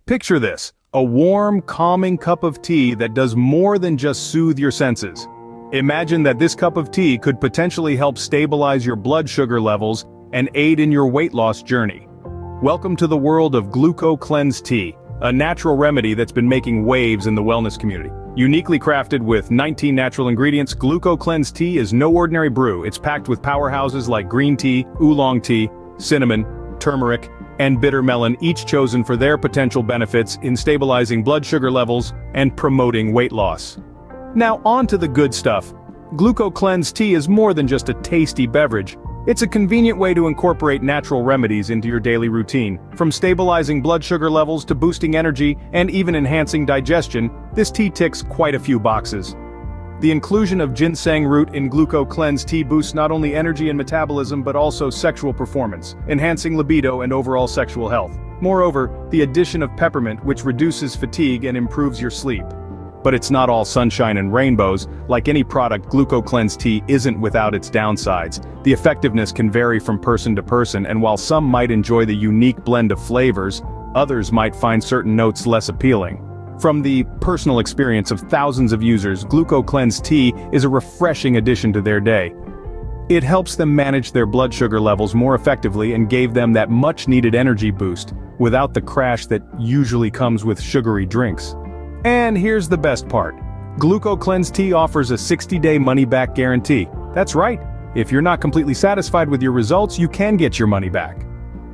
Picture this, a warm, calming cup of tea that does more than just soothe your senses. Imagine that this cup of tea could potentially help stabilize your blood sugar levels and aid in your weight loss journey. Welcome to the world of Gluco Cleanse Tea, a natural remedy that's been making waves in the wellness community. Uniquely crafted with 19 natural ingredients, Gluco Cleanse Tea is no ordinary brew. It's packed with powerhouses like green tea, oolong tea, cinnamon, turmeric, and bitter melon, each chosen for their potential benefits in stabilizing blood sugar levels and promoting weight loss. Now on to the good stuff. Gluco Cleanse Tea is more than just a tasty beverage. It's a convenient way to incorporate natural remedies into your daily routine. From stabilizing blood sugar levels to boosting energy and even enhancing digestion, this tea ticks quite a few boxes. The inclusion of ginseng root in Gluco Cleanse Tea boosts not only energy and metabolism but also sexual performance, enhancing libido and overall sexual health. Moreover, the addition of peppermint, which reduces fatigue and improves your sleep. But it's not all sunshine and rainbows. Like any product, Gluco Cleanse Tea isn't without its downsides. The effectiveness can vary from person to person, and while some might enjoy the unique blend of flavors, others might find certain notes less appealing. From the personal experience of thousands of users, Gluco Cleanse Tea is a refreshing addition to their day. It helps them manage their blood sugar levels more effectively and gave them that much-needed energy boost, without the crash that usually comes with sugary drinks. And here's the best part. Gluco Cleanse Tea offers a 60-day money-back guarantee. That's right. If you're not completely satisfied with your results, you can get your money back.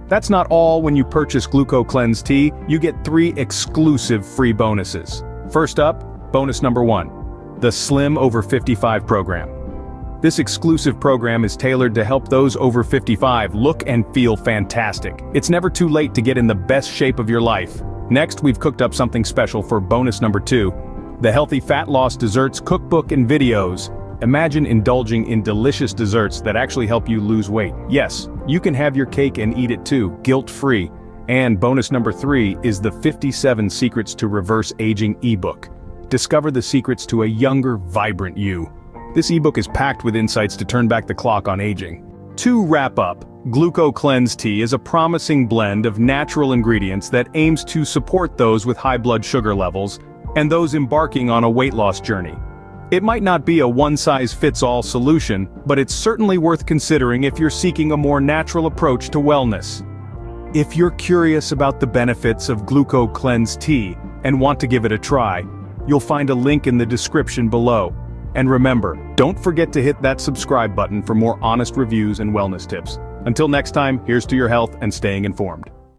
That's not all. When you purchase Gluco Cleanse Tea, you get 3 exclusive free bonuses. First up, bonus number 1, the Slim Over 55 program. This exclusive program is tailored to help those over 55 look and feel fantastic. It's never too late to get in the best shape of your life. Next, we've cooked up something special for bonus number 2, the Healthy Fat Loss Desserts Cookbook and Videos. Imagine indulging in delicious desserts that actually help you lose weight. Yes, you can have your cake and eat it too, guilt-free. And bonus number 3 is the 57 Secrets to Reverse Aging ebook. Discover the secrets to a younger, vibrant you. This ebook is packed with insights to turn back the clock on aging. To wrap up, Gluco Cleanse Tea is a promising blend of natural ingredients that aims to support those with high blood sugar levels and those embarking on a weight loss journey. It might not be a one-size-fits-all solution, but it's certainly worth considering if you're seeking a more natural approach to wellness. If you're curious about the benefits of Gluco Cleanse Tea and want to give it a try, you'll find a link in the description below. And remember, don't forget to hit that subscribe button for more honest reviews and wellness tips. Until next time, here's to your health and staying informed.